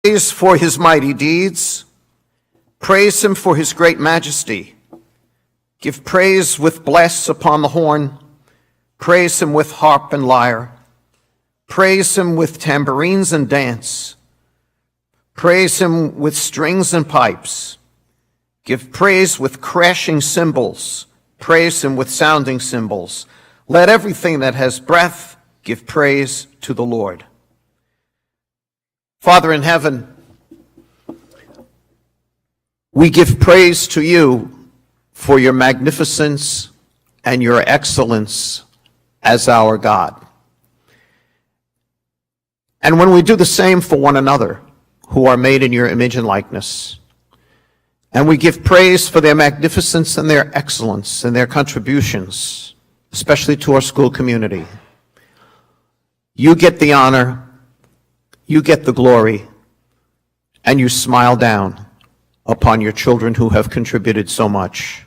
Praise for his mighty deeds. Praise him for his great majesty. Give praise with bless upon the horn. Praise him with harp and lyre. Praise him with tambourines and dance. Praise him with strings and pipes. Give praise with crashing cymbals. Praise him with sounding cymbals. Let everything that has breath give praise to the Lord. Father in heaven, we give praise to you for your magnificence and your excellence as our God. And when we do the same for one another, who are made in your image and likeness, and we give praise for their magnificence and their excellence and their contributions, especially to our school community, you get the honor, you get the glory, and you smile down upon your children who have contributed so much.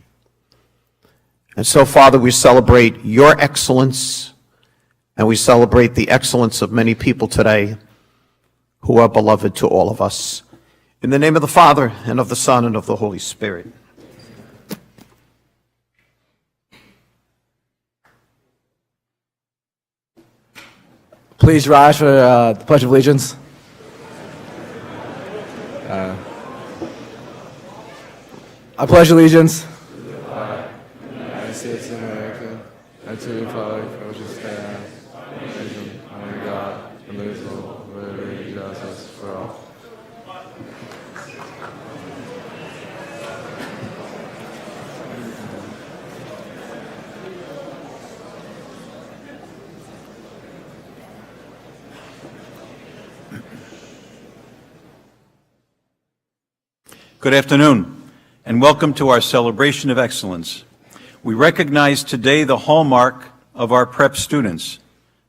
And so, Father, we celebrate your excellence, and we celebrate the excellence of many people today who are beloved to all of us. In the name of the Father, and of the Son, and of the Holy Spirit. Please rise for the Pledge of Allegiance. I pledge allegiance to the flag of the United States of America and to the republic for which it stands, one nation, under God, indivisible, with liberty and justice for all. Good afternoon, and welcome to our celebration of excellence. We recognize today the hallmark of our prep students,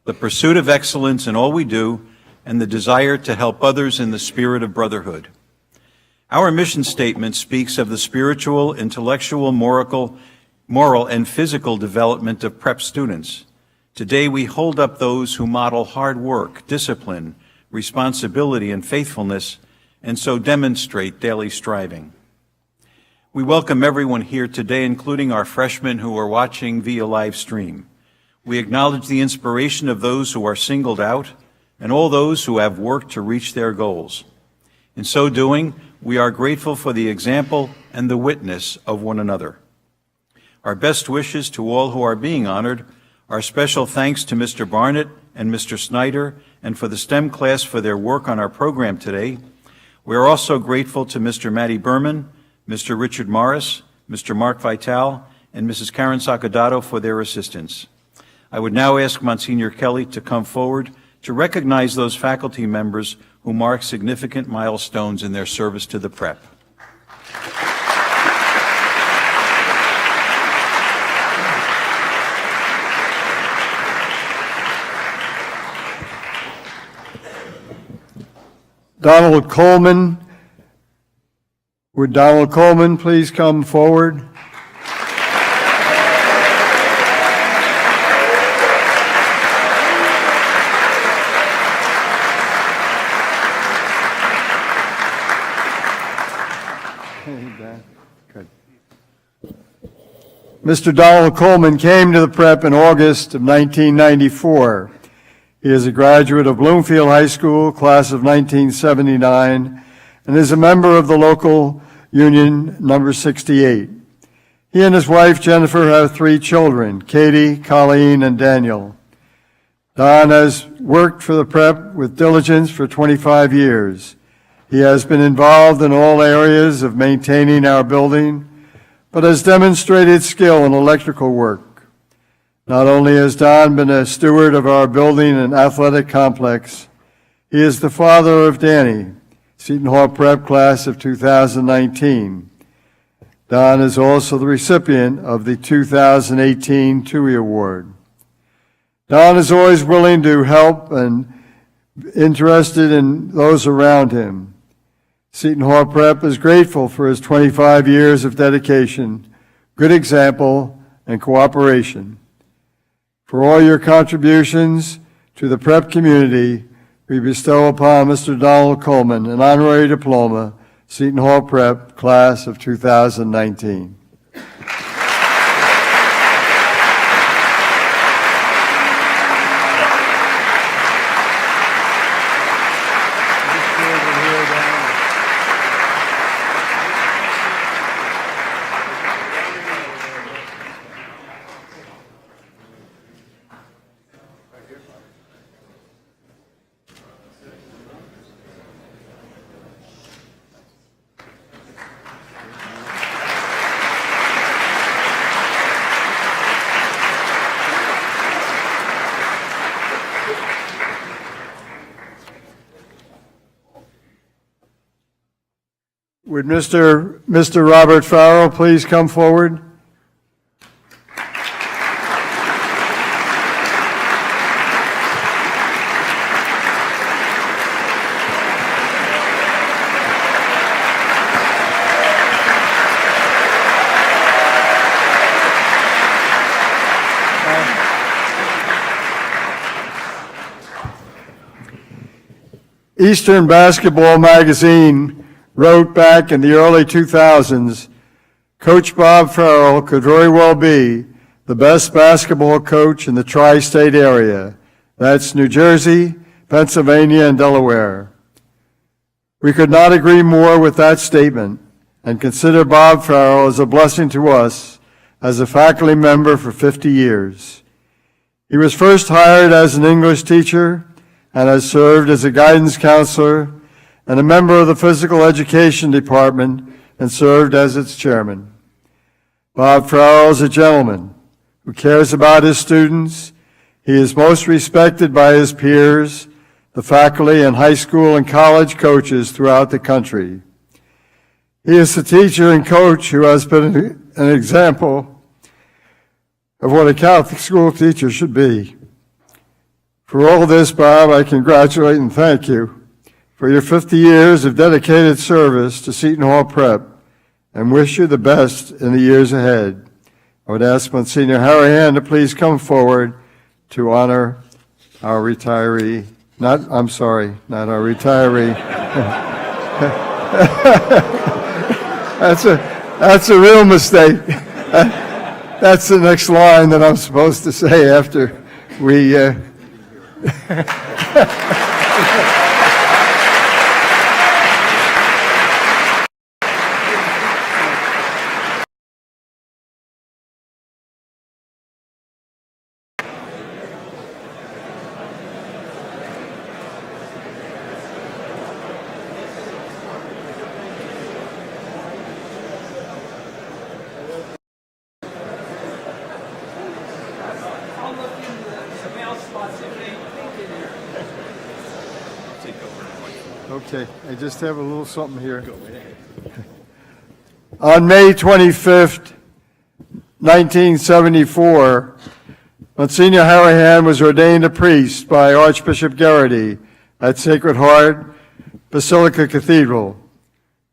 the pursuit of excellence in all we do, and the desire to help others in the spirit of brotherhood. Our mission statement speaks of the spiritual, intellectual, moral, and physical development of prep students. Today we hold up those who model hard work, discipline, responsibility, and faithfulness, and so demonstrate daily striving. We welcome everyone here today, including our freshmen who are watching via live stream. We acknowledge the inspiration of those who are singled out and all those who have worked to reach their goals. In so doing, we are grateful for the example and the witness of one another. Our best wishes to all who are being honored. Our special thanks to Mr. Barnett and Mr. Snyder and for the STEM class for their work on our program today. We are also grateful to Mr. Matty Berman, Mr. Richard Morris, Mr. Mark Vital, and Mrs. Karen Sacadato for their assistance. I would now ask Monsignor Kelly to come forward to recognize those faculty members who mark significant milestones in their service to the prep. Donald Coleman. Would Donald Coleman please come forward? Mr. Donald Coleman came to the prep in August of 1994. He is a graduate of Bloomfield High School, class of 1979, and is a member of the local union number 68. He and his wife, Jennifer, have 3 children, Katie, Colleen, and Daniel. Don has worked for the prep with diligence for 25 years. He has been involved in all areas of maintaining our building, but has demonstrated skill in electrical work. Not only has Don been a steward of our building and athletic complex, he is the father of Danny, Seton Hall Prep class of 2019. Don is also the recipient of the 2018 TUI Award. Don is always willing to help and interested in those around him. Seton Hall Prep is grateful for his 25 years of dedication, good example, and cooperation. For all your contributions to the prep community, we bestow upon Mr. Donald Coleman an honorary diploma, Seton Hall Prep, class of 2019. Would Mr. Robert Farrell please come forward? Eastern Basketball Magazine wrote back in the early 2000s, Coach Bob Farrell could very well be the best basketball coach in the tri-state area. That's New Jersey, Pennsylvania, and Delaware. We could not agree more with that statement and consider Bob Farrell as a blessing to us as a faculty member for 50 years. He was first hired as an English teacher and has served as a guidance counselor and a member of the physical education department and served as its chairman. Bob Farrell is a gentleman who cares about his students. He is most respected by his peers, the faculty and high school and college coaches throughout the country. He is a teacher and coach who has been an example of what a Catholic school teacher should be. For all this, Bob, I congratulate and thank you for your 50 years of dedicated service to Seton Hall Prep and wish you the best in the years ahead. I would ask Monsignor Harrihan to please come forward to honor our retiree. Not our retiree. That's a real mistake. That's the next line that I'm supposed to say after we Okay, I just have a little something here. On May 25th, 1974, Monsignor Harrihan was ordained a priest by Archbishop Garrity at Sacred Heart Basilica Cathedral.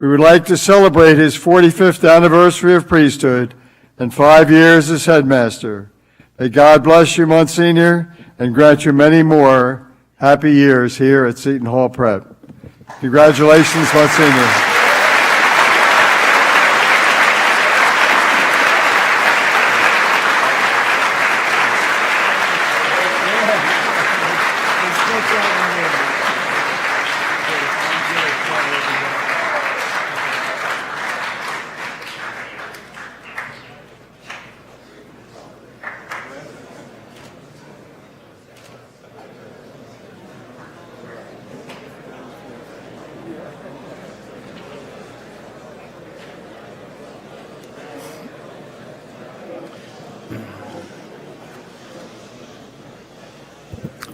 We would like to celebrate his 45th anniversary of priesthood and 5 years as headmaster. May God bless you, Monsignor, and grant you many more happy years here at Seton Hall Prep. Congratulations, Monsignor.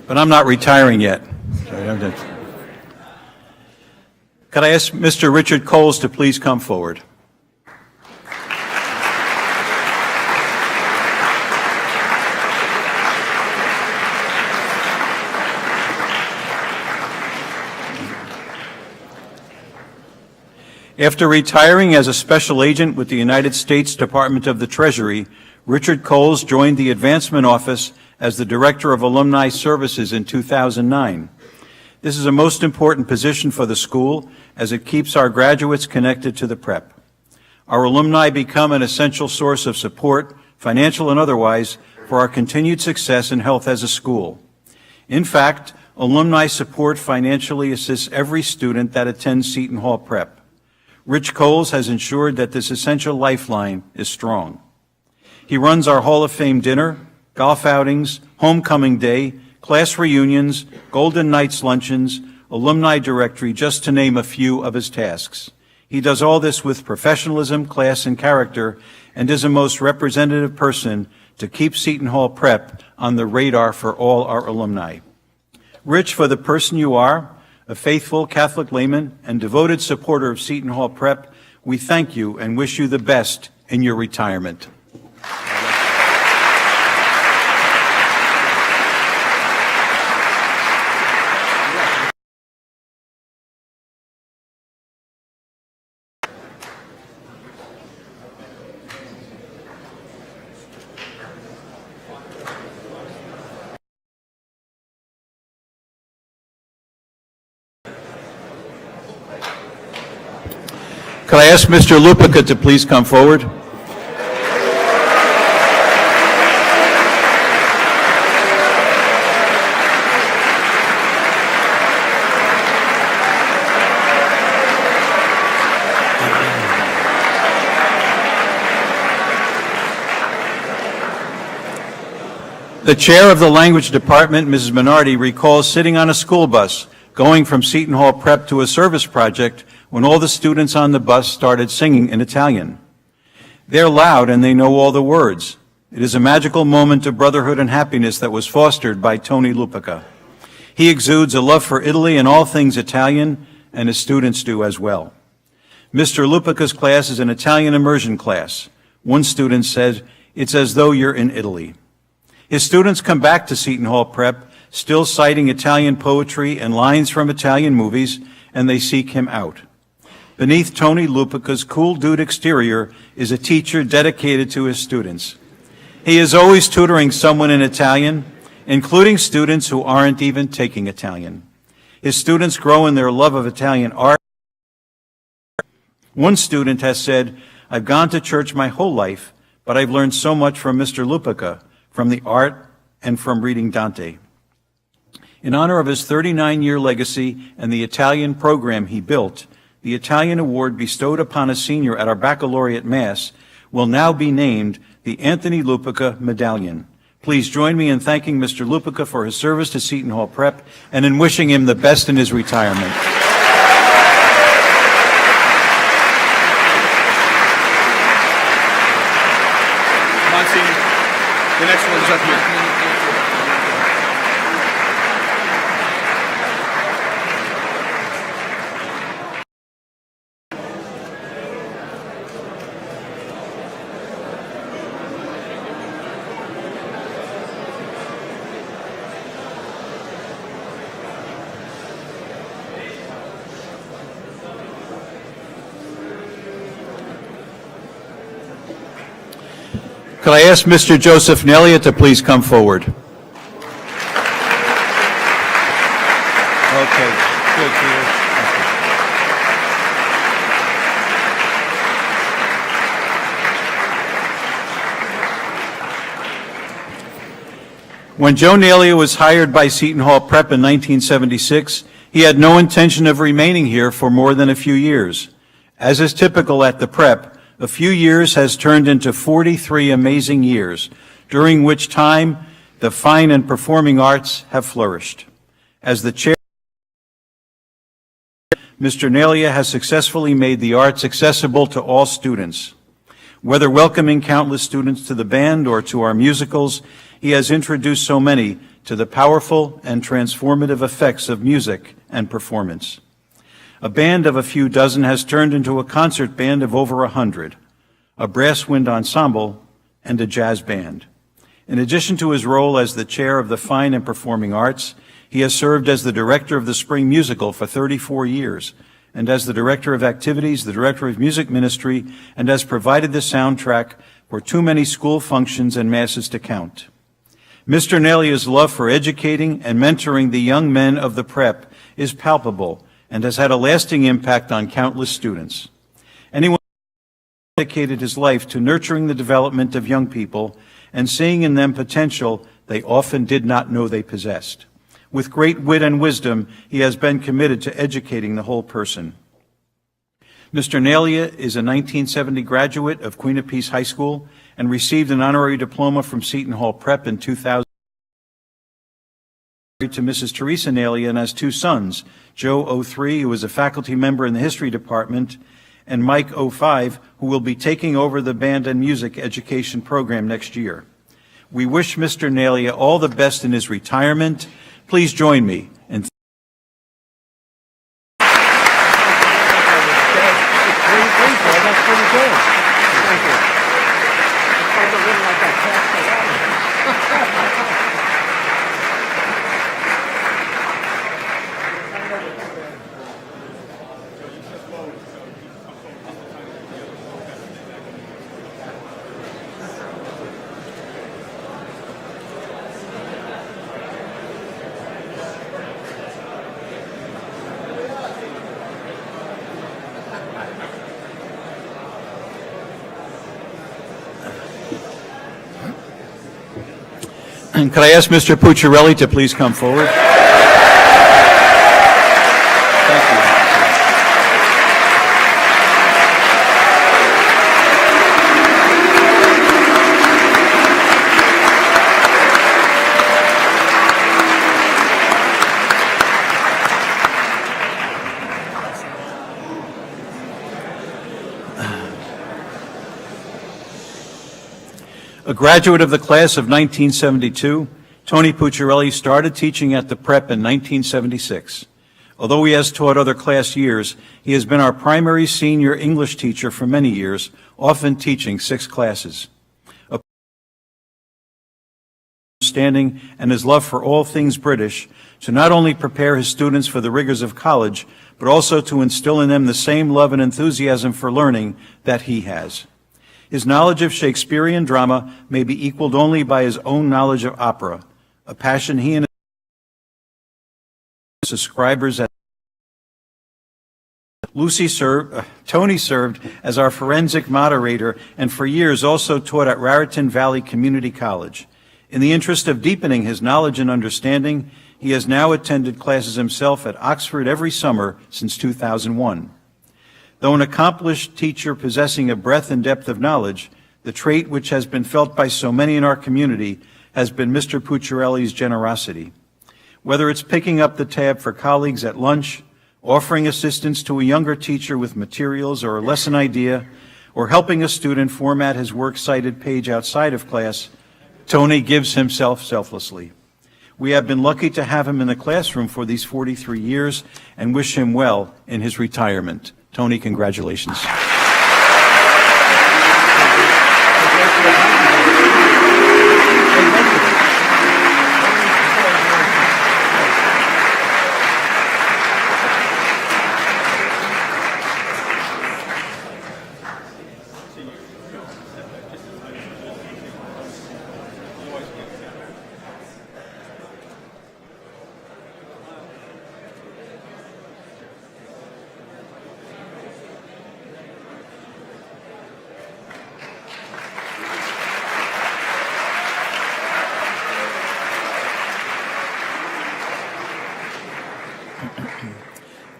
But I'm not retiring yet. Could I ask Mr. Richard Coles to please come forward? After retiring as a special agent with the United States Department of the Treasury, Richard Coles joined the Advancement Office as the Director of Alumni Services in 2009. This is a most important position for the school as it keeps our graduates connected to the prep. Our alumni become an essential source of support, financial and otherwise, for our continued success and health as a school. In fact, alumni support financially assists every student that attends Seton Hall Prep. Rich Coles has ensured that this essential lifeline is strong. He runs our Hall of Fame dinner, golf outings, homecoming day, class reunions, Golden Knights luncheons, alumni directory, just to name a few of his tasks. He does all this with professionalism, class, and character, and is a most representative person to keep Seton Hall Prep on the radar for all our alumni. Rich, for the person you are, a faithful Catholic layman and devoted supporter of Seton Hall Prep, we thank you and wish you the best in your retirement. Could I ask Mr. Lupica to please come forward? The chair of the language department, Mrs. Minardi, recalls sitting on a school bus going from Seton Hall Prep to a service project when all the students on the bus started singing in Italian. They're loud and they know all the words. It is a magical moment of brotherhood and happiness that was fostered by Tony Lupica. He exudes a love for Italy and all things Italian, and his students do as well. Mr. Lupica's class is an Italian immersion class. One student said, "It's as though you're in Italy." His students come back to Seton Hall Prep, still citing Italian poetry and lines from Italian movies, and they seek him out. Beneath Tony Lupica's cool dude exterior is a teacher dedicated to his students. He is always tutoring someone in Italian, including students who aren't even taking Italian. His students grow in their love of Italian art. One student has said, "I've gone to church my whole life, but I've learned so much from Mr. Lupica, from the art and from reading Dante." In honor of his 39-year legacy and the Italian program he built, the Italian award bestowed upon a senior at our baccalaureate mass will now be named the Anthony Lupica Medallion. Please join me in thanking Mr. Lupica for his service to Seton Hall Prep and in wishing him the best in his retirement. Monsignor, the next one is up here. Could I ask Mr. Joseph Nelia to please come forward? Okay, good, Peter. When Joe Nelia was hired by Seton Hall Prep in 1976, he had no intention of remaining here for more than a few years. As is typical at the Prep, a few years has turned into 43 amazing years, during which time the fine and performing arts have flourished. As the chair, Mr. Nelia has successfully made the arts accessible to all students. Whether welcoming countless students to the band or to our musicals, he has introduced so many to the powerful and transformative effects of music and performance. A band of a few dozen has turned into a concert band of over 100, a brass wind ensemble, and a jazz band. In addition to his role as the chair of the Fine and Performing Arts, he has served as the director of the Spring Musical for 34 years, and as the director of activities, the director of music ministry, and has provided the soundtrack for too many school functions and masses to count. Mr. Nelia's love for educating and mentoring the young men of the Prep is palpable and has had a lasting impact on countless students. Anyone who dedicated his life to nurturing the development of young people and seeing in them potential they often did not know they possessed. With great wit and wisdom, he has been committed to educating the whole person. Mr. Nalia is a 1970 graduate of Queen of Peace High School and received an honorary diploma from Seton Hall Prep in 2000. Married to Mrs. Teresa Nalia and has two sons, Joe 03, who is a faculty member in the history department, and Mike 05, who will be taking over the band and music education program next year. We wish Mr. Nalia all the best in his retirement. Please join me in And could I ask Mr. Pucci to please come forward? Thank you. A graduate of the class of 1972, Tony Pucci started teaching at the prep in 1976. Although he has taught other class years, he has been our primary senior English teacher for many years, often teaching 6 classes. Understanding and his love for all things British to not only prepare his students for the rigors of college, but also to instill in them the same love and enthusiasm for learning that he has. His knowledge of Shakespearean drama may be equaled only by his own knowledge of opera, a passion he and his subscribers at Tony served as our forensic moderator and for years also taught at Raritan Valley Community College. In the interest of deepening his knowledge and understanding, he has now attended classes himself at Oxford every summer since 2001. Though an accomplished teacher possessing a breadth and depth of knowledge, the trait which has been felt by so many in our community has been Mr. Pucciarelli's generosity. Whether it's picking up the tab for colleagues at lunch, offering assistance to a younger teacher with materials or a lesson idea, or helping a student format his works cited page outside of class, Tony gives himself selflessly. We have been lucky to have him in the classroom for these 43 years and wish him well in his retirement. Tony, congratulations.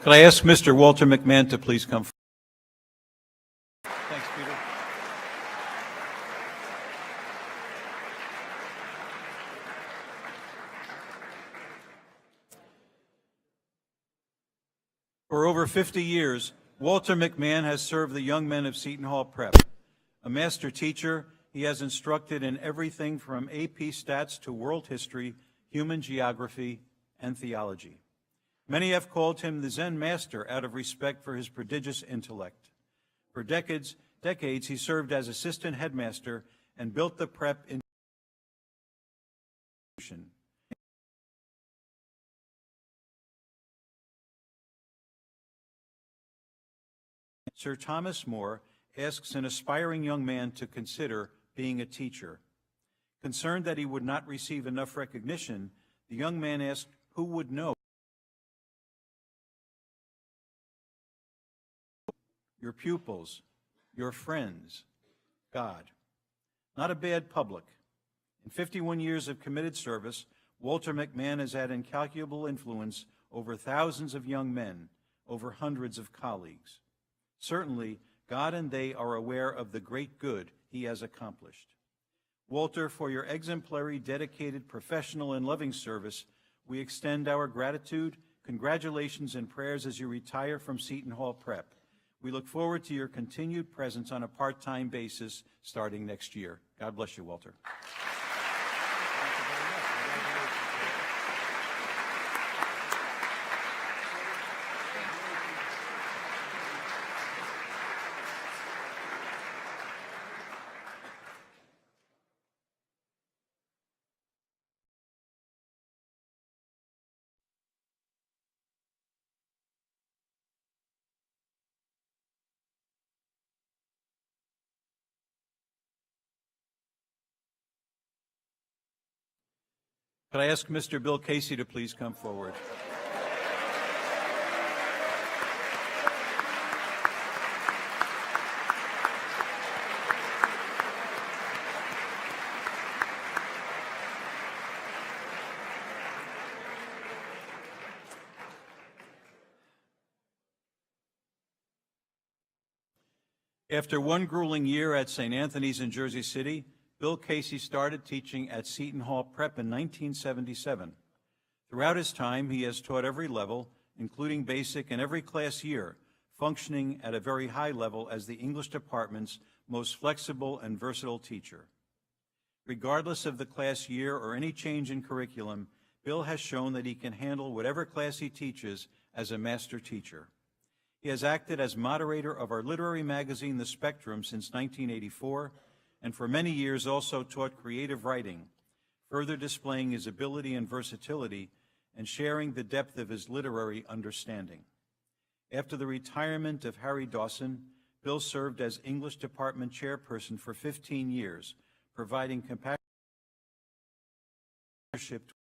Could I ask Mr. Walter Mcmahon to please come forward? Thanks, Peter. For over 50 years, Walter Mcmahon has served the young men of Seton Hall Prep. A master teacher, he has instructed in everything from AP Stats to world history, human geography, and theology. Many have called him the Zen Master out of respect for his prodigious intellect. For decades, he served as assistant headmaster and built the prep institution. Sir Thomas More asks an aspiring young man to consider being a teacher. Concerned that he would not receive enough recognition, the young man asked who would know your pupils, your friends, God. Not a bad public. In 51 years of committed service, Walter Mcmahon has had incalculable influence over thousands of young men, over hundreds of colleagues. Certainly, God and they are aware of the great good he has accomplished. Walter, for your exemplary, dedicated, professional, and loving service, we extend our gratitude, congratulations, and prayers as you retire from Seton Hall Prep. We look forward to your continued presence on a part-time basis starting next year. God bless you, Walter. Could I ask Mr. Bill Casey to please come forward? After one grueling year at St. Anthony's in Jersey City, Bill Casey started teaching at Seton Hall Prep in 1977. Throughout his time, he has taught every level, including basic, and every class year, functioning at a very high level as the English department's most flexible and versatile teacher. Regardless of the class year or any change in curriculum, Bill has shown that he can handle whatever class he teaches as a master teacher. He has acted as moderator of our literary magazine, The Spectrum, since 1984, and for many years also taught creative writing, further displaying his ability and versatility and sharing the depth of his literary understanding. After the retirement of Harry Dawson, Bill served as English Department chairperson for 15 years, providing compassionate leadership to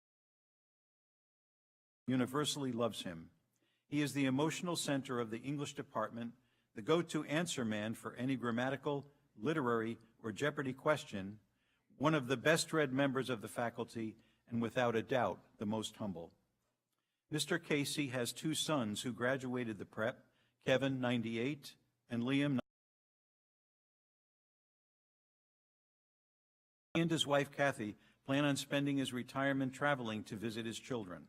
universally loves him. He is the emotional center of the English department, the go-to answer man for any grammatical, literary, or Jeopardy question, one of the best-read members of the faculty, and without a doubt, the most humble. Mr. Casey has two sons who graduated the prep, Kevin, 98, and Liam. He and his wife, Kathy, plan on spending his retirement traveling to visit his children.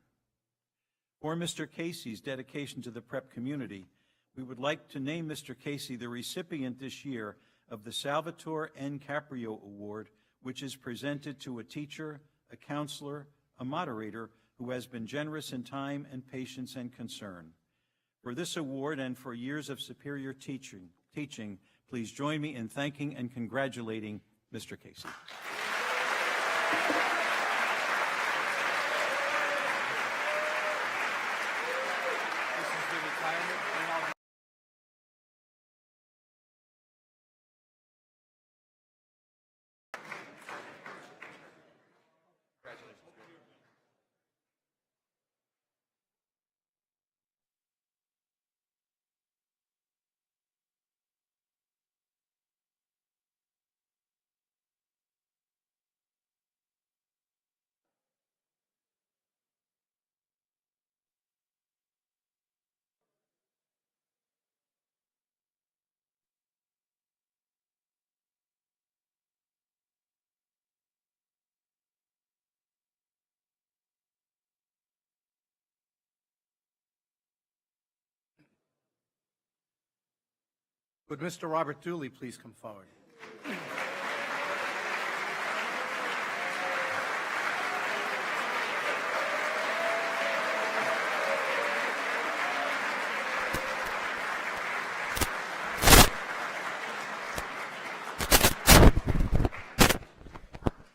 For Mr. Casey's dedication to the prep community, we would like to name Mr. Casey the recipient this year of the Salvatore N. Caprio Award, which is presented to a teacher, a counselor, a moderator who has been generous in time and patience and concern. For this award and for years of superior teaching, please join me in thanking and congratulating Mr. Casey. Would Mr. Robert Daly please come forward?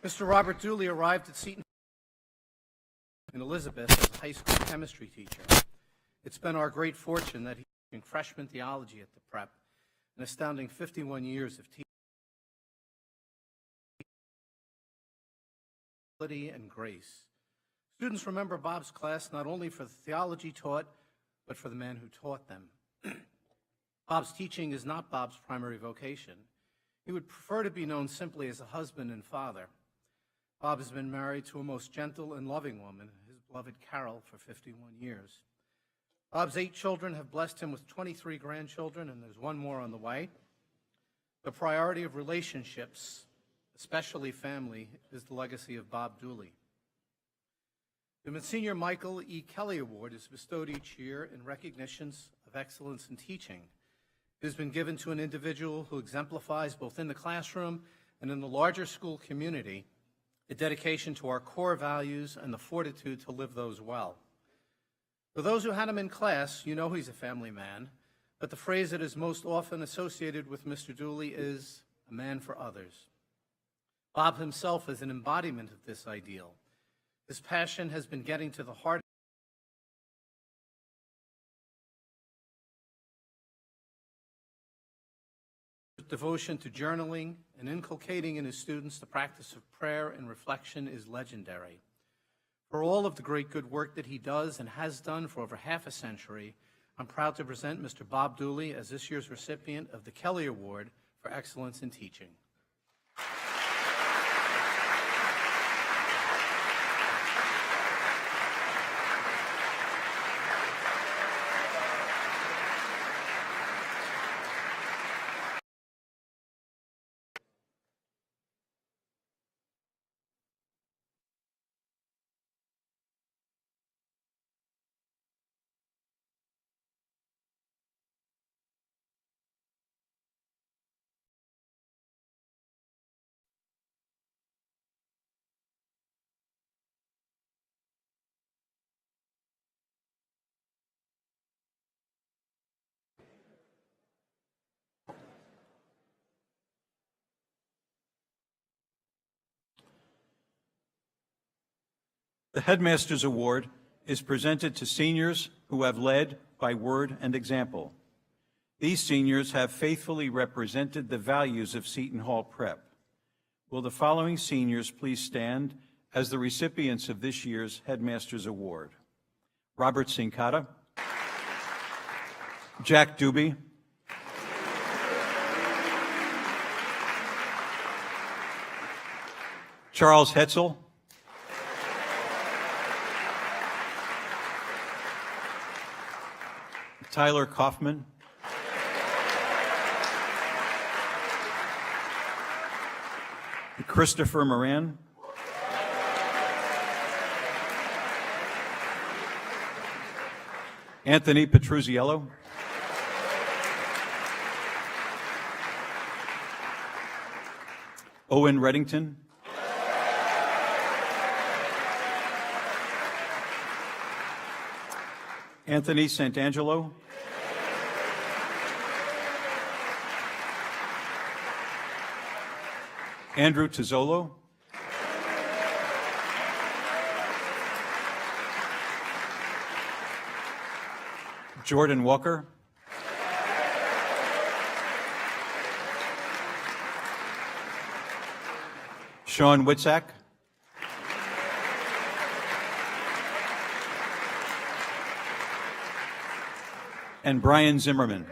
Mr. Robert Daly arrived at Seton in Elizabeth as a high school chemistry teacher. It's been our great fortune that he's teaching freshman theology at the prep, an astounding 51 years of teaching and grace. Students remember Bob's class not only for the theology taught, but for the man who taught them. Bob's teaching is not Bob's primary vocation. He would prefer to be known simply as a husband and father. Bob has been married to a most gentle and loving woman, his beloved Carol, for 51 years. Bob's 8 children have blessed him with 23 grandchildren, and there's one more on the way. The priority of relationships, especially family, is the legacy of Bob Dooley. The Monsignor Michael E. Kelly Award is bestowed each year in recognitions of excellence in teaching. It has been given to an individual who exemplifies both in the classroom and in the larger school community a dedication to our core values and the fortitude to live those well. For those who had him in class, you know he's a family man, but the phrase that is most often associated with Mr. Dooley is a man for others. Bob himself is an embodiment of this ideal. His passion has been getting to the heart of devotion to journaling and inculcating in his students the practice of prayer and reflection is legendary. For all of the great good work that he does and has done for over half a century, I'm proud to present Mr. Bob Dooley as this year's recipient of the Kelly Award for Excellence in Teaching. The Headmaster's Award is presented to seniors who have led by word and example. These seniors have faithfully represented the values of Seton Hall Prep. Will the following seniors please stand as the recipients of this year's Headmaster's Award? Robert Sincata, Jack Doobie, Charles Hetzel, Tyler Kaufman, Christopher Moran, Anthony Petruzziello, Owen Reddington, Anthony Santangelo, Andrew Tizzolo, Jordan Walker, Sean Witzak, and Brian Zimmerman.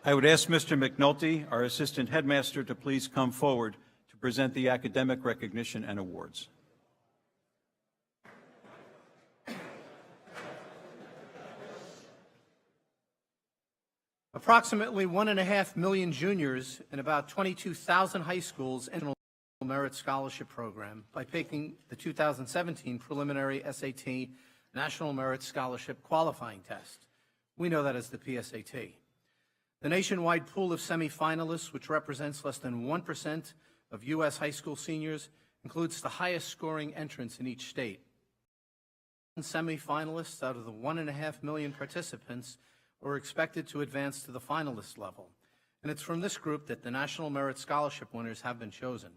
I would ask Mr. McNulty, our Assistant Headmaster, to please come forward to present the academic recognition and awards. Approximately 1.5 million juniors in about 22,000 high schools enter the Merit Scholarship Program by taking the 2017 preliminary SAT National Merit Scholarship Qualifying Test. We know that as the PSAT. The nationwide pool of semifinalists, which represents less than 1% of U.S. high school seniors, includes the highest scoring entrants in each state. Semifinalists out of the 1.5 million participants are expected to advance to the finalist level, and it's from this group that the National Merit Scholarship winners have been chosen.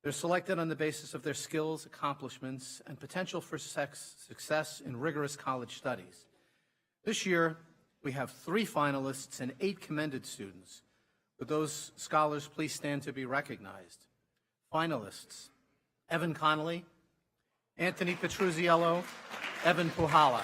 They're selected on the basis of their skills, accomplishments, and potential for success in rigorous college studies. This year, we have 3 finalists and 8 commended students. Would those scholars please stand to be recognized? Finalists: Evan Connolly, Anthony Petruzziello, Evan Puhala.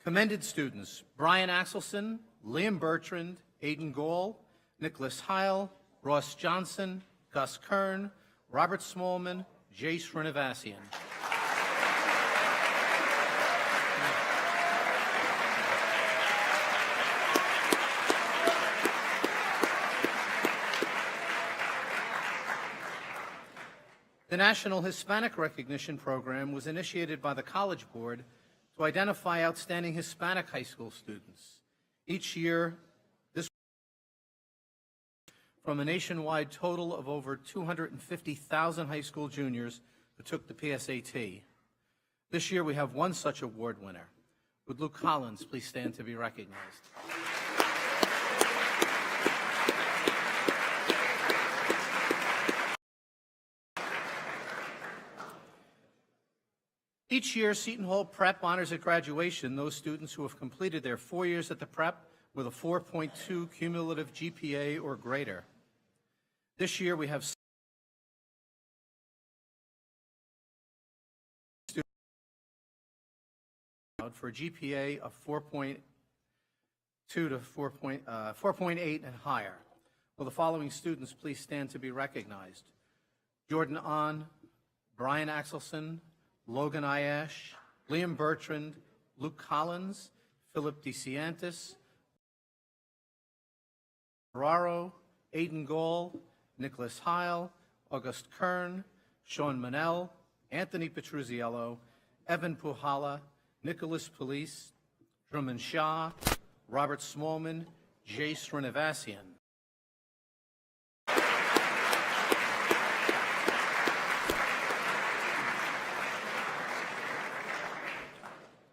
Commended students: Brian Axelson, Liam Bertrand, Aidan Gall, Nicholas Heil, Ross Johnson, Gus Kern, Robert Smallman, Jay Srinivasian. The National Hispanic Recognition Program was initiated by the College Board to identify outstanding Hispanic high school students. Each year, this from a nationwide total of over 250,000 high school juniors who took the PSAT. This year, we have one such award winner. Would Luke Collins please stand to be recognized? Each year, Seton Hall Prep honors at graduation those students who have completed their 4 years at the prep with a 4.2 cumulative GPA or greater. This year, we have students for a GPA of 4.2 to 4.8 and higher. Will the following students please stand to be recognized? Jordan Ahn, Brian Axelson, Logan Ayash, Liam Bertrand, Luke Collins, Philip DeCiantis, Ferraro, Aidan Gall, Nicholas Heil, August Kern, Sean Manel, Anthony Petruzziello, Evan Puhala, Nicholas Police, Drummond Shah, Robert Smallman, Jay Srinivasian.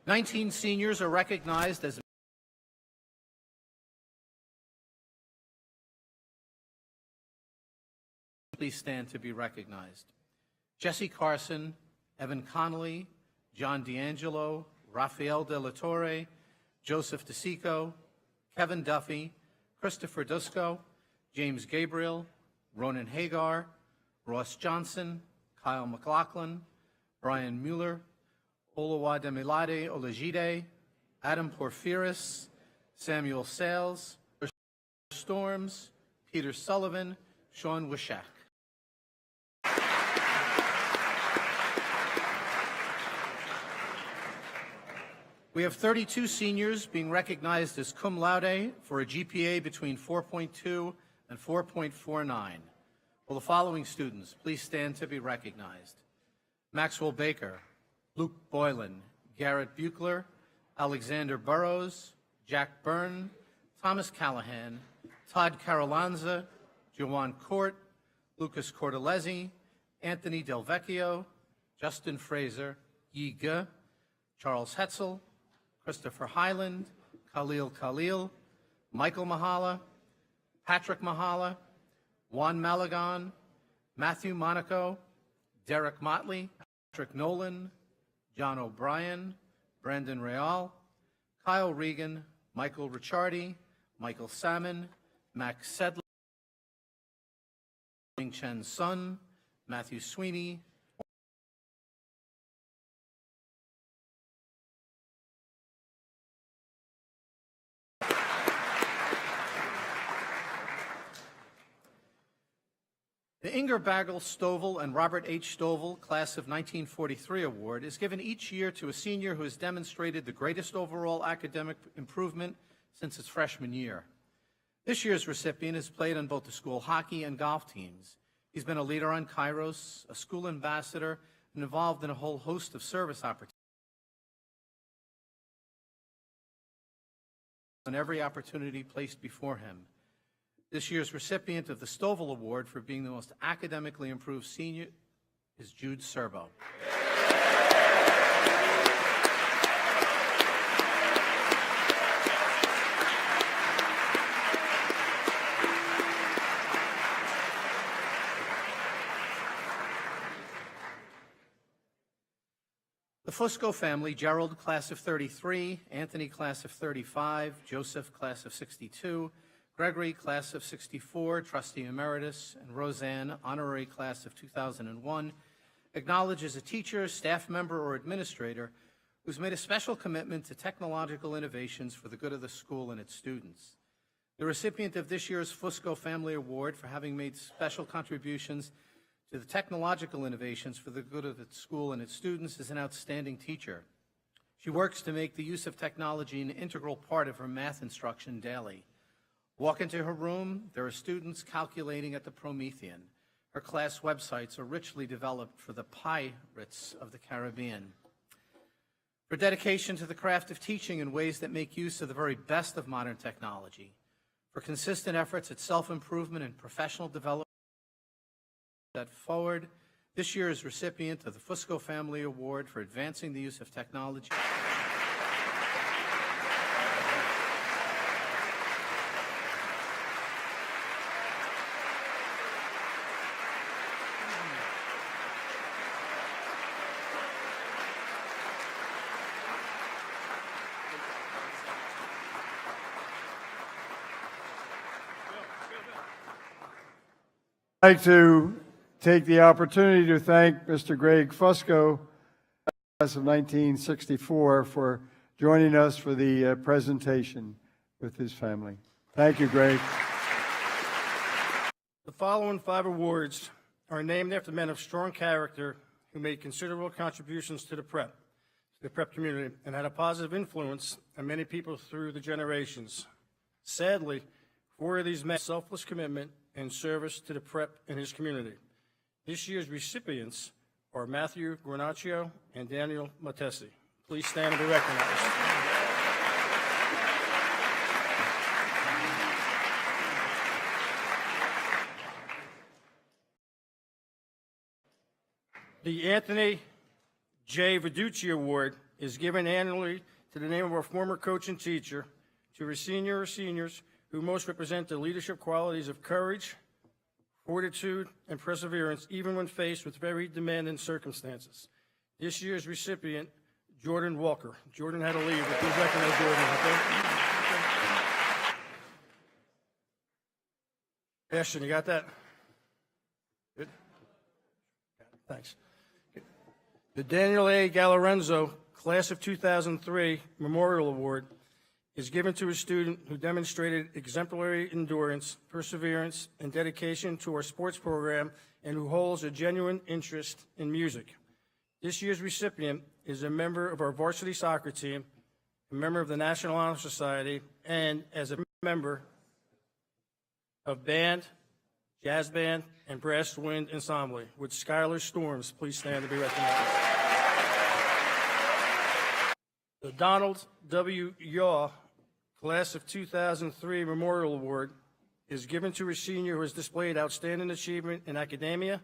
Nineteen seniors are recognized as please stand to be recognized. Jesse Carson, Evan Connolly, John D'Angelo, Rafael De La Torre, Joseph DeSico, Kevin Duffy, Christopher Dusko, James Gabriel, Ronan Hagar, Ross Johnson, Kyle McLaughlin, Brian Mueller, Oluwademilade Olajide, Adam Porphyris, Samuel Sales, Storms, Peter Sullivan, Sean Wishak. We have 32 seniors being recognized as cum laude for a GPA between 4.2 and 4.49. Will the following students please stand to be recognized? Maxwell Baker, Luke Boylan, Garrett Buechler, Alexander Burrows, Jack Byrne, Thomas Callahan, Todd Carolanza, Joanne Court, Lucas Cordelezzi, Anthony Del Vecchio, Justin Fraser, Yi Ge, Charles Hetzel, Christopher Highland, Khalil, Michael Mahala, Patrick Mahala, Juan Malagon, Matthew Monaco, Derek Motley, Patrick Nolan, John O'Brien, Brandon Real, Kyle Regan, Michael Ricciardi, Michael Salmon, Max Sedler, Ming Chen Sun, Matthew Sweeney, the Inger Bagel Stovall and Robert H. Stovall Class of 1943 Award is given each year to a senior who has demonstrated the greatest overall academic improvement since its freshman year. This year's recipient has played on both the school hockey and golf teams. He's been a leader on Kairos, a school ambassador, and involved in a whole host of service opportunities on every opportunity placed before him. This year's recipient of the Stovall Award for being the most academically improved senior is Jude Serbo. Fusco family: Gerald, class of 33, Anthony, class of 35, Joseph, class of 62, Gregory, class of 64, trustee emeritus, and Roseanne, honorary class of 2001, acknowledges a teacher, staff member, or administrator who's made a special commitment to technological innovations for the good of the school and its students. The recipient of this year's Fusco Family Award for having made special contributions to the technological innovations for the good of its school and its students is an outstanding teacher. She works to make the use of technology an integral part of her math instruction daily. Walk into her room, there are students calculating at the Promethean. Her class websites are richly developed for the pirates of the Caribbean. For dedication to the craft of teaching in ways that make use of the very best of modern technology. For consistent efforts at self-improvement and professional development that forward, this year's recipient of the Fusco Family Award for advancing the use of technology. I'd like to take the opportunity to thank Mr. Greg Fusco, class of 1964, for joining us for the presentation with his family. Thank you, Greg. The following 5 awards are named after men of strong character who made considerable contributions to the prep community, and had a positive influence on many people through the generations. Sadly, 4 of these men had selfless commitment and service to the prep and his community. This year's recipients are Matthew Granaccio and Daniel Malatesta. Please stand and be recognized. The Anthony J. Verducci Award is given annually to the name of our former coach and teacher, to our seniors who most represent the leadership qualities of courage, fortitude, and perseverance, even when faced with very demanding circumstances. This year's recipient, Jordan Walker. Jordan had to leave, but please recognize Jordan, okay? Ashton, you got that? Good? Thanks. The Daniel A. Galarenzo, class of 2003 Memorial Award, is given to a student who demonstrated exemplary endurance, perseverance, and dedication to our sports program, and who holds a genuine interest in music. This year's recipient is a member of our varsity soccer team, a member of the National Honor Society, and as a member of band, jazz band, and brass wind ensemble with Skylar Storms. Please stand to be recognized. The Donald W. Yaw Class of 2003 Memorial Award is given to a senior who has displayed outstanding achievement in academia,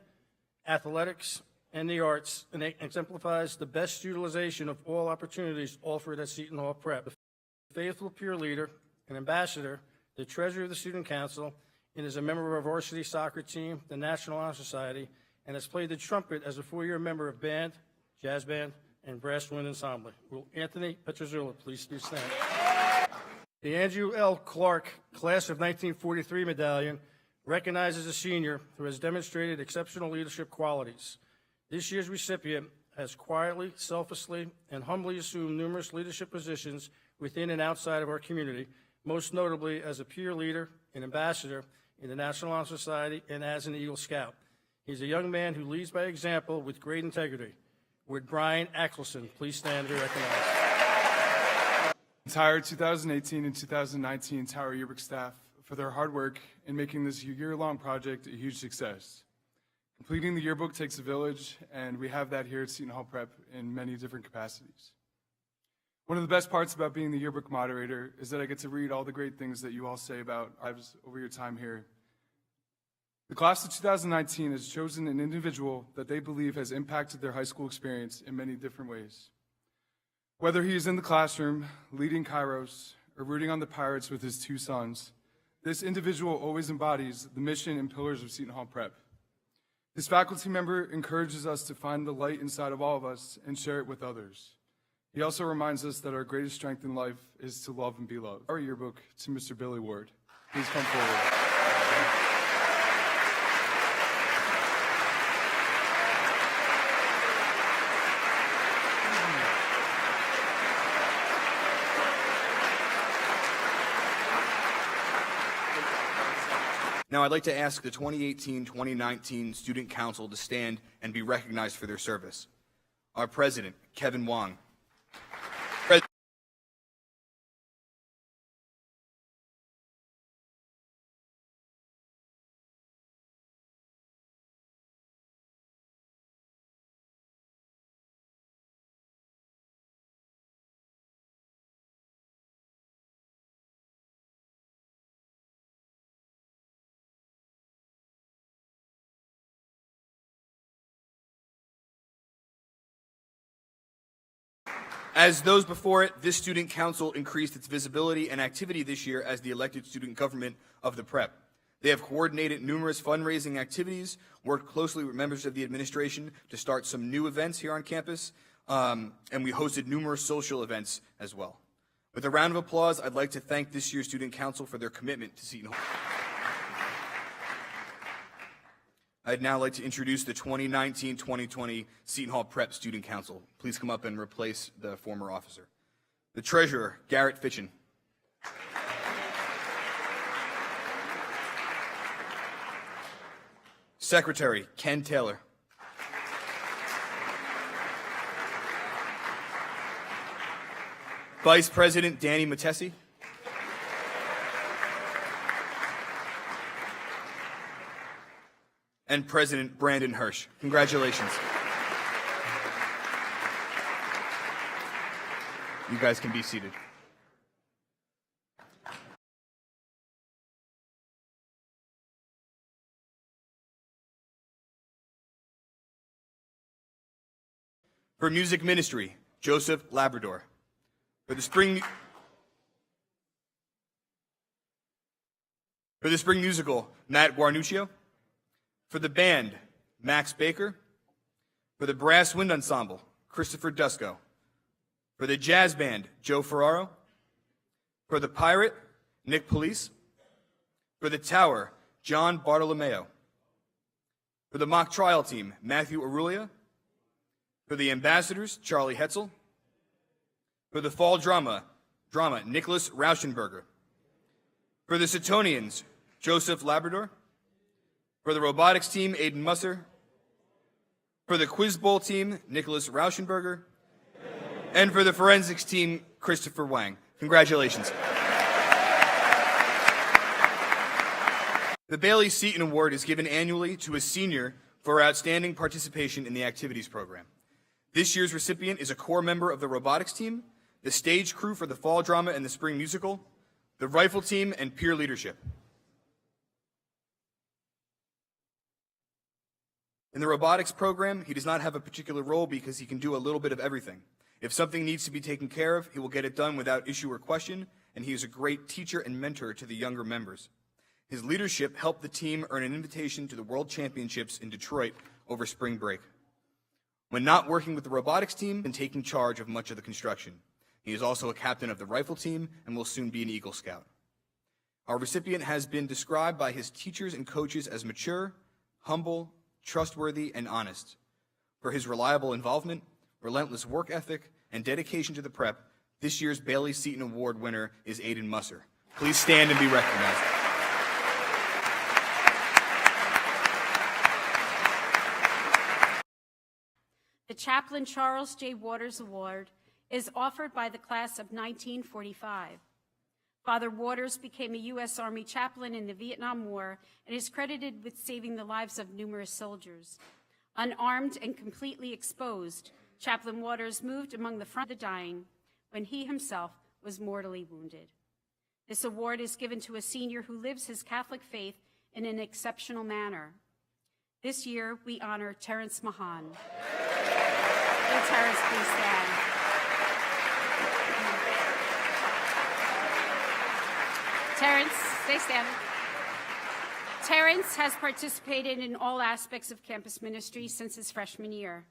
athletics, and the arts, and exemplifies the best utilization of all opportunities offered at Seton Hall Prep. A faithful peer leader, an ambassador, the treasurer of the Student Council, and is a member of our varsity soccer team, the National Honor Society, and has played the trumpet as a 4-year member of band, jazz band, and brass wind ensemble. Will Anthony Petrozzullo please stand? The Andrew L. Clark Class of 1943 Medallion recognizes a senior who has demonstrated exceptional leadership qualities. This year's recipient has quietly, selflessly, and humbly assumed numerous leadership positions within and outside of our community, most notably as a peer leader and ambassador in the National Honor Society and as an Eagle Scout. He's a young man who leads by example with great integrity. Would Brian Axelson please stand to be recognized? Entire 2018 and 2019 Tower Yearbook staff for their hard work in making this year-long project a huge success. Completing the yearbook takes a village, and we have that here at Seton Hall Prep in many different capacities. One of the best parts about being the yearbook moderator is that I get to read all the great things that you all say about our lives over your time here. The class of 2019 has chosen an individual that they believe has impacted their high school experience in many different ways. Whether he is in the classroom, leading Kairos, or rooting on the Pirates with his 2 sons, this individual always embodies the mission and pillars of Seton Hall Prep. This faculty member encourages us to find the light inside of all of us and share it with others. He also reminds us that our greatest strength in life is to love and be loved. Our yearbook to Mr. Billy Ward. Please come forward. Now I'd like to ask the 2018-2019 Student Council to stand and be recognized for their service. Our President, Kevin Wong. As those before it, this Student Council increased its visibility and activity this year as the elected student government of the Prep. They have coordinated numerous fundraising activities, worked closely with members of the administration to start some new events here on campus, and we hosted numerous social events as well. With a round of applause, I'd like to thank this year's Student Council for their commitment to Seton Hall. I'd now like to introduce the 2019-2020 Seton Hall Prep Student Council. Please come up and replace the former officer. The Treasurer, Garrett Fitchin. Secretary, Ken Taylor. Vice President, Danny Matesi. And President Brandon Hirsch. Congratulations. You guys can be seated. For Music Ministry, Joseph Labrador. For the Spring Musical, Matt Guarnuccio. For the band, Max Baker. For the Brass Wind Ensemble, Christopher Dusko. For the jazz band, Joe Ferraro. For the Pirate, Nick Police. For the Tower, John Bartolomeo. For the mock trial team, Matthew Arulia. For the ambassadors, Charlie Hetzel. For the fall drama, Nicholas Rauschenberger. For the Setonians, Joseph Labrador. For the robotics team, Aidan Muster. For the quiz bowl team, Nicholas Rauschenberger. And for the forensics team, Christopher Wang. Congratulations. The Bailey Seton Award is given annually to a senior for outstanding participation in the activities program. This year's recipient is a core member of the robotics team, the stage crew for the fall drama and the spring musical, the rifle team, and peer leadership. In the robotics program, he does not have a particular role because he can do a little bit of everything. If something needs to be taken care of, he will get it done without issue or question, and he is a great teacher and mentor to the younger members. His leadership helped the team earn an invitation to the World Championships in Detroit over spring break. When not working with the robotics team, and taking charge of much of the construction. He is also a captain of the rifle team and will soon be an Eagle Scout. Our recipient has been described by his teachers and coaches as mature, humble, trustworthy, and honest. For his reliable involvement, relentless work ethic, and dedication to the Prep, this year's Bailey Seton Award winner is Aidan Muster. Please stand and be recognized. The Chaplain Charles J. Waters Award is offered by the class of 1945. Father Waters became a U.S. Army chaplain in the Vietnam War and is credited with saving the lives of numerous soldiers. Unarmed and completely exposed, Chaplain Waters moved among the front of the dying when he himself was mortally wounded. This award is given to a senior who lives his Catholic faith in an exceptional manner. This year, we honor Terrence Mahan. Will Terrence please stand? Terrence, stay standing. Terrence has participated in all aspects of campus ministry since his freshman year.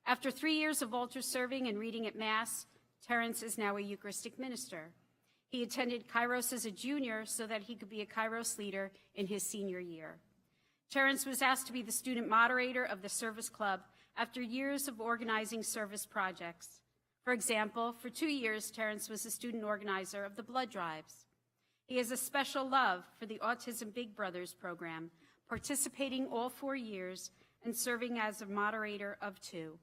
After 3 years of altar serving and reading at Mass, Terrence is now a Eucharistic minister. He attended Kairos as a junior so that he could be a Kairos leader in his senior year. Terrence was asked to be the student moderator of the service club after years of organizing service projects. For example, for 2 years, Terrence was the student organizer of the blood drives. He has a special love for the Autism Big Brothers program, participating all 4 years and serving as a moderator of 2.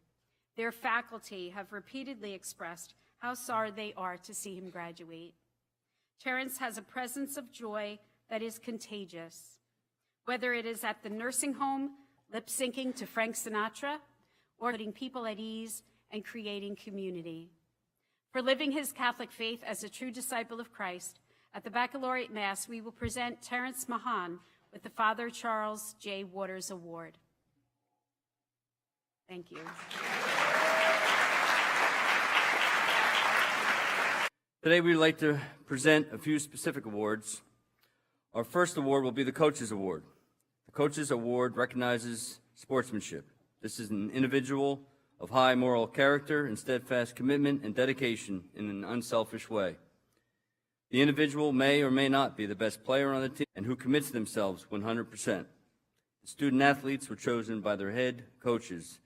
Their faculty have repeatedly expressed how sorry they are to see him graduate. Terrence has a presence of joy that is contagious. Whether it is at the nursing home, lip-syncing to Frank Sinatra, or putting people at ease and creating community. For living his Catholic faith as a true disciple of Christ, at the Baccalaureate Mass, we will present Terrence Mcmahon with the Father Charles J. Waters Award. Thank you. Today we'd like to present a few specific awards. Our first award will be the Coaches Award. The Coaches Award recognizes sportsmanship. This is an individual of high moral character and steadfast commitment and dedication in an unselfish way. The individual may or may not be the best player on the team and who commits themselves 100%. The student athletes were chosen by their head coaches.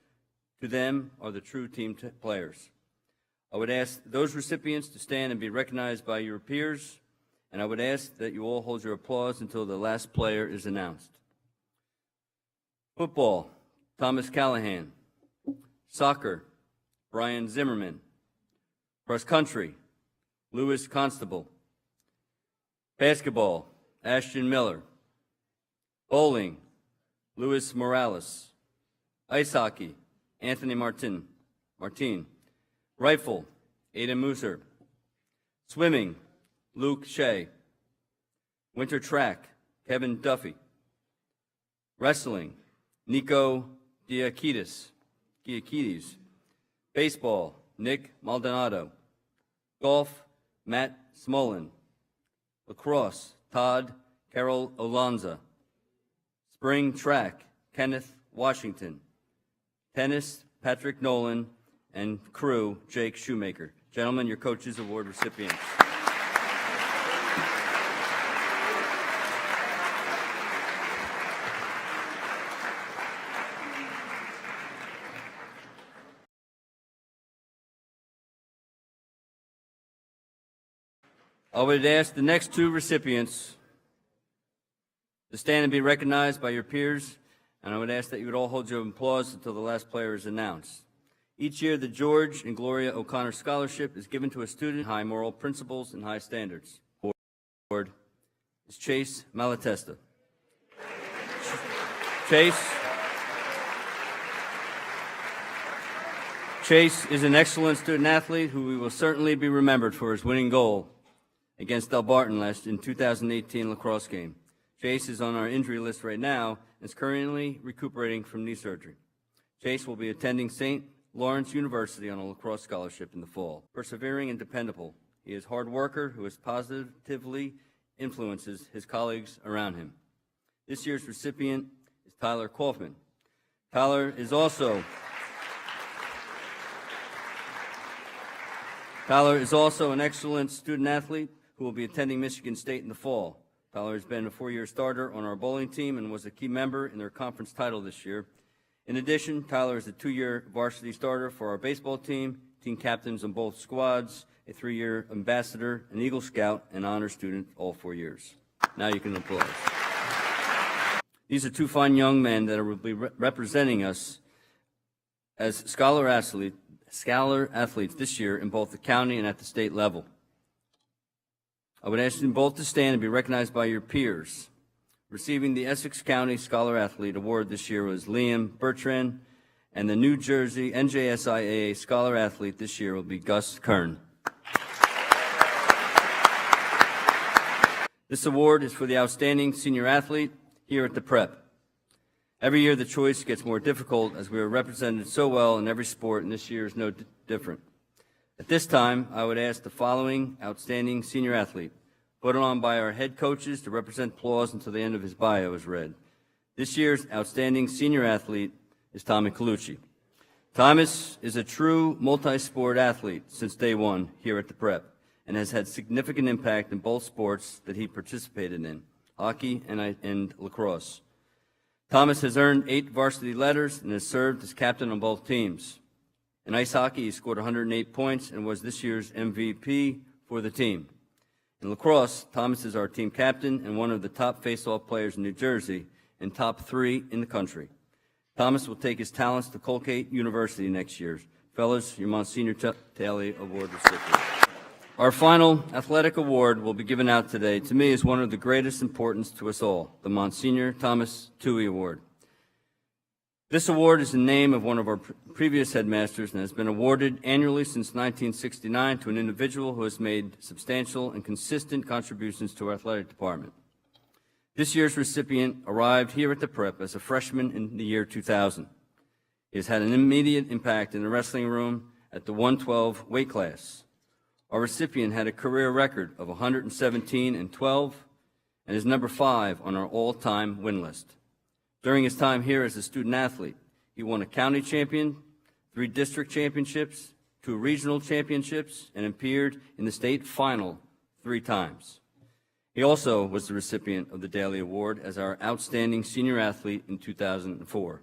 To them are the true team players. I would ask those recipients to stand and be recognized by your peers, and I would ask that you all hold your applause until the last player is announced. Football, Thomas Callahan. Soccer, Brian Zimmerman. Cross country, Louis Constable. Basketball, Ashton Miller. Bowling, Luis Morales. Ice hockey, Anthony Martin. Rifle, Aidan Muster. Swimming, Luke Shea. Winter track, Kevin Duffy. Wrestling, Nico Diakides. Baseball, Nick Maldonado. Golf, Matt Smolin. Lacrosse, Todd Carol Olonza. Spring track, Kenneth Washington. Tennis, Patrick Nolan. And crew, Jake Shoemaker. Gentlemen, your Coaches Award recipients. I would ask the next 2 recipients to stand and be recognized by your peers, and I would ask that you would all hold your applause until the last player is announced. Each year, the George and Gloria O'Connor Scholarship is given to a student with high moral principles and high standards. The award is Chase Malatesta. Chase is an excellent student athlete who will certainly be remembered for his winning goal against Del Barton in 2018 lacrosse game. Chase is on our injury list right now and is currently recuperating from knee surgery. Chase will be attending St. Lawrence University on a lacrosse scholarship in the fall. Persevering and dependable, he is a hard worker who positively influences his colleagues around him. This year's recipient is Tyler Kaufman. Tyler is also an excellent student athlete who will be attending Michigan State in the fall. Tyler has been a 4-year starter on our bowling team and was a key member in their conference title this year. In addition, Tyler is a 2-year varsity starter for our baseball team captains on both squads, a 3-year ambassador, an Eagle Scout, and honor student all 4 years. Now you can applaud. These are 2 fine young men that will be representing us as scholar athletes this year in both the county and at the state level. I would ask you both to stand and be recognized by your peers. Receiving the Essex County Scholar Athlete Award this year was Liam Bertrand, and the New Jersey NJSIAA Scholar Athlete this year will be Gus Kern. This award is for the outstanding senior athlete here at the Prep. Every year the choice gets more difficult as we are represented so well in every sport, and this year is no different. At this time, I would ask the following outstanding senior athlete: voted on by our head coaches to represent applause until the end of his bio is read. This year's outstanding senior athlete is Tommy Colucci. Thomas is a true multi-sport athlete since day one here at the Prep and has had significant impact in both sports that he participated in, hockey and lacrosse. Thomas has earned 8 varsity letters and has served as captain on both teams. In ice hockey, he scored 108 points and was this year's MVP for the team. In lacrosse, Thomas is our team captain and one of the top face-off players in New Jersey and top 3 in the country. Thomas will take his talents to Colgate University next year. Fellows, your Monsignor Daly Award recipient. Our final athletic award will be given out today. To me, is one of the greatest importance to us all, the Monsignor Thomas Toohey Award. This award is the name of one of our previous headmasters and has been awarded annually since 1969 to an individual who has made substantial and consistent contributions to our athletic department. This year's recipient arrived here at the Prep as a freshman in the year 2000. He has had an immediate impact in the wrestling room at the 112 weight class. Our recipient had a career record of 117-12 and is number 5 on our all-time win list. During his time here as a student athlete, he won a county champion, 3 district championships, 2 regional championships, and appeared in the state final 3 times. He also was the recipient of the Daly Award as our outstanding senior athlete in 2004.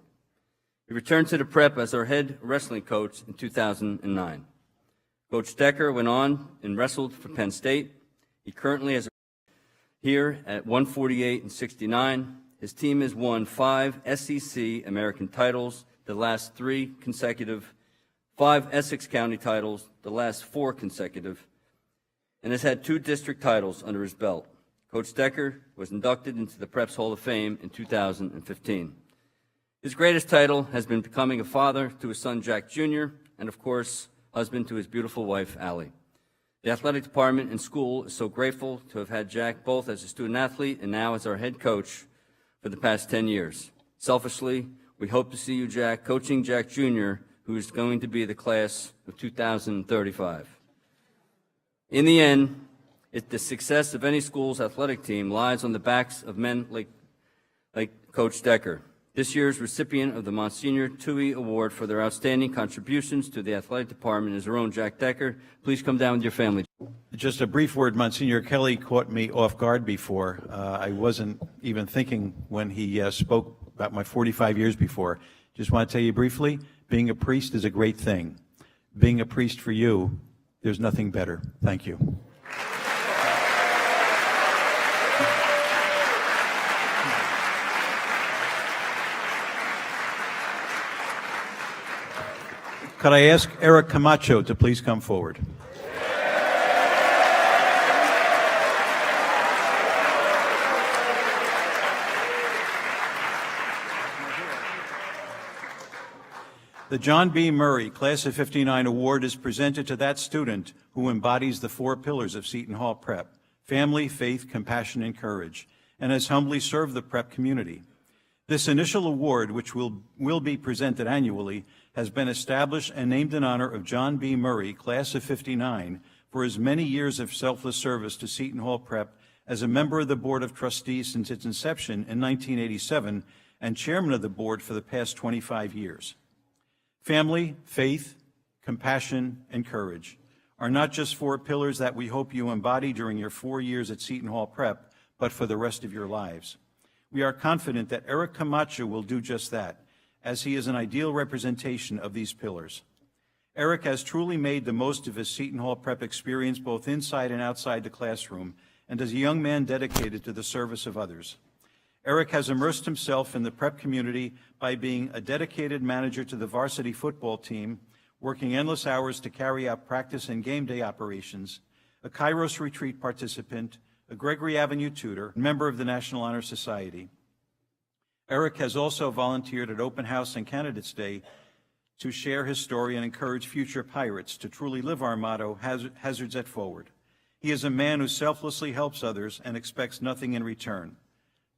He returned to the Prep as our head wrestling coach in 2009. Coach Decker went on and wrestled for Penn State. He currently is here at 148-69. His team has won 5 SEC American titles, the last 3 consecutive, 5 Essex County titles, the last 4 consecutive, and has had 2 district titles under his belt. Coach Decker was inducted into the Preps Hall of Fame in 2015. His greatest title has been becoming a father to his son Jack Jr. and, of course, husband to his beautiful wife, Allie. The athletic department and school is so grateful to have had Jack both as a student athlete and now as our head coach for the past 10 years. Selfishly, we hope to see you, Jack, coaching Jack Jr., who is going to be the class of 2035. In the end, the success of any school's athletic team lies on the backs of men like Coach Decker. This year's recipient of the Monsignor Toohey Award for their outstanding contributions to the athletic department is our own Jack Decker. Please come down with your family. Just a brief word. Monsignor Kelly caught me off guard before. I wasn't even thinking when he spoke about my 45 years before. Just want to tell you briefly, being a priest is a great thing. Being a priest for you, there's nothing better. Thank you. Could I ask Eric Camacho to please come forward? The John B. Murray Class of '59 Award is presented to that student who embodies the 4 pillars of Seton Hall Prep: family, faith, compassion, and courage, and has humbly served the Prep community. This initial award, which will be presented annually, has been established and named in honor of John B. Murray, Class of '59, for his many years of selfless service to Seton Hall Prep as a member of the Board of Trustees since its inception in 1987 and chairman of the board for the past 25 years. Family, faith, compassion, and courage are not just 4 pillars that we hope you embody during your 4 years at Seton Hall Prep, but for the rest of your lives. We are confident that Eric Camacho will do just that, as he is an ideal representation of these pillars. Eric has truly made the most of his Seton Hall Prep experience both inside and outside the classroom, and is a young man dedicated to the service of others. Eric has immersed himself in the Prep community by being a dedicated manager to the varsity football team, working endless hours to carry out practice and game day operations, a Kairos retreat participant, a Gregory Avenue tutor, member of the National Honor Society. Eric has also volunteered at Open House and Candidates Day to share his story and encourage future pirates to truly live our motto, hazards at forward. He is a man who selflessly helps others and expects nothing in return.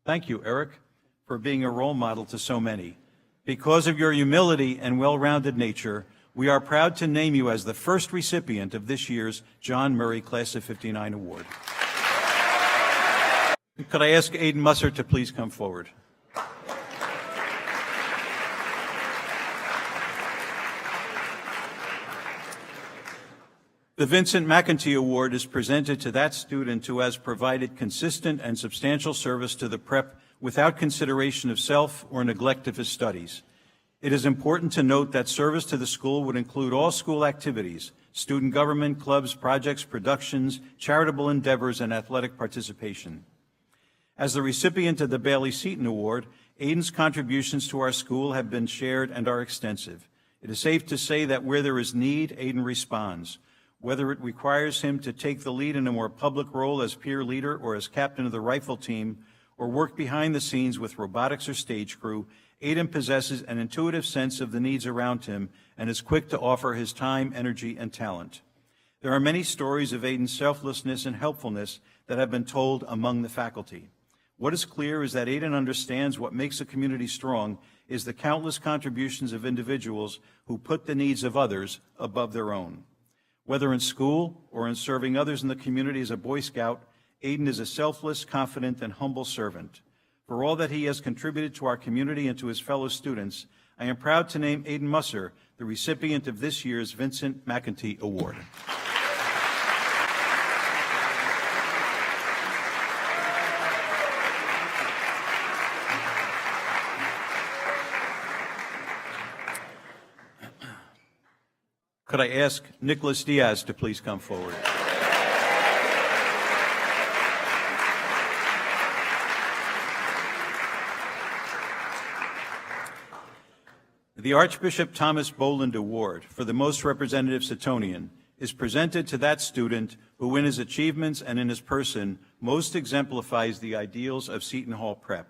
Thank you, Eric, for being a role model to so many. Because of your humility and well-rounded nature, we are proud to name you as the first recipient of this year's John Murray Class of '59 Award. Could I ask Aidan Muster to please come forward? The Vincent McEntee Award is presented to that student who has provided consistent and substantial service to the prep without consideration of self or neglect of his studies. It is important to note that service to the school would include all school activities, student government, clubs, projects, productions, charitable endeavors, and athletic participation. As the recipient of the Bailey Seton Award, Aidan's contributions to our school have been shared and are extensive. It is safe to say that where there is need, Aidan responds. Whether it requires him to take the lead in a more public role as peer leader or as captain of the rifle team, or work behind the scenes with robotics or stage crew, Aidan possesses an intuitive sense of the needs around him and is quick to offer his time, energy, and talent. There are many stories of Aidan's selflessness and helpfulness that have been told among the faculty. What is clear is that Aidan understands what makes a community strong is the countless contributions of individuals who put the needs of others above their own. Whether in school or in serving others in the community as a Boy Scout, Aidan is a selfless, confident, and humble servant. For all that he has contributed to our community and to his fellow students, I am proud to name Aidan Muster the recipient of this year's Vincent McEntee Award. Could I ask Nicholas Diaz to please come forward? The Archbishop Thomas Boland Award for the most representative Setonian is presented to that student who in his achievements and in his person most exemplifies the ideals of Seton Hall Prep.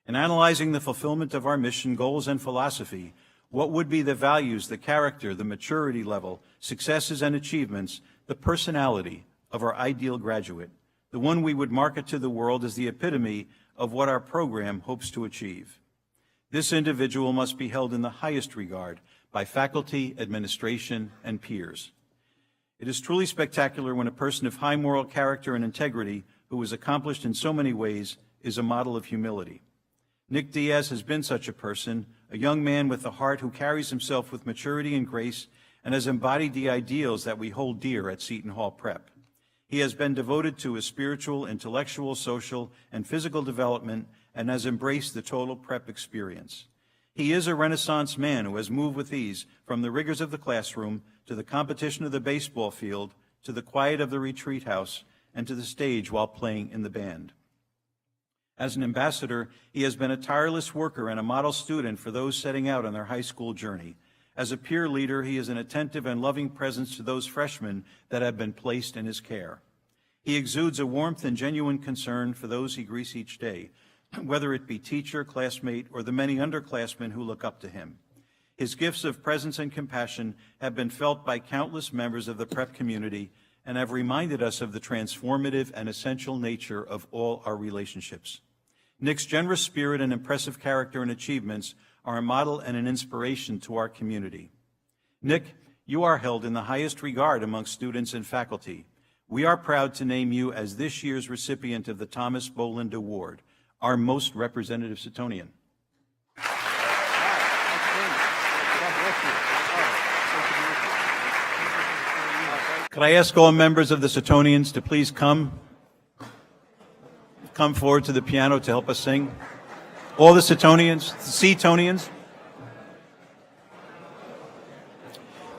In analyzing the fulfillment of our mission, goals, and philosophy, what would be the values, the character, the maturity level, successes and achievements, the personality of our ideal graduate, the one we would market to the world as the epitome of what our program hopes to achieve? This individual must be held in the highest regard by faculty, administration, and peers. It is truly spectacular when a person of high moral character and integrity, who is accomplished in so many ways, is a model of humility. Nick Diaz has been such a person, a young man with a heart who carries himself with maturity and grace and has embodied the ideals that we hold dear at Seton Hall Prep. He has been devoted to his spiritual, intellectual, social, and physical development and has embraced the total prep experience. He is a Renaissance man who has moved with ease from the rigors of the classroom to the competition of the baseball field to the quiet of the retreat house and to the stage while playing in the band. As an ambassador, he has been a tireless worker and a model student for those setting out on their high school journey. As a peer leader, he is an attentive and loving presence to those freshmen that have been placed in his care. He exudes a warmth and genuine concern for those he greets each day, whether it be teacher, classmate, or the many underclassmen who look up to him. His gifts of presence and compassion have been felt by countless members of the prep community and have reminded us of the transformative and essential nature of all our relationships. Nick's generous spirit and impressive character and achievements are a model and an inspiration to our community. Nick, you are held in the highest regard among students and faculty. We are proud to name you as this year's recipient of the Thomas Boland Award, our most representative Setonian. Could I ask all members of the Setonians to please come forward to the piano to help us sing? All the Setonians, Setonians.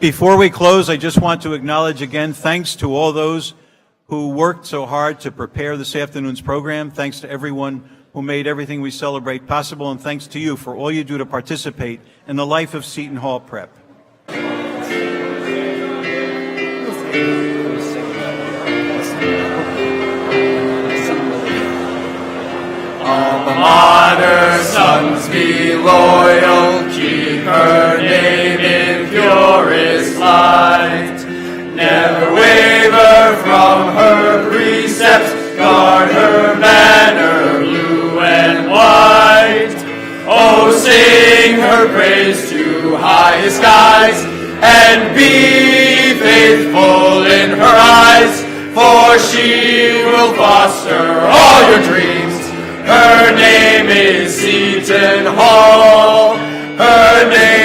Before we close, I just want to acknowledge again, thanks to all those who worked so hard to prepare this afternoon's program. Thanks to everyone who made everything we celebrate possible, and thanks to you for all you do to participate in the life of Seton Hall Prep. Alma mater, sons, be loyal, keep her name in purest light. Never waver from her precepts, guard her banner blue and white. Oh, sing her praise to highest skies, and be faithful in her eyes. for she will foster all your dreams. Her name is Seton Hall. Her name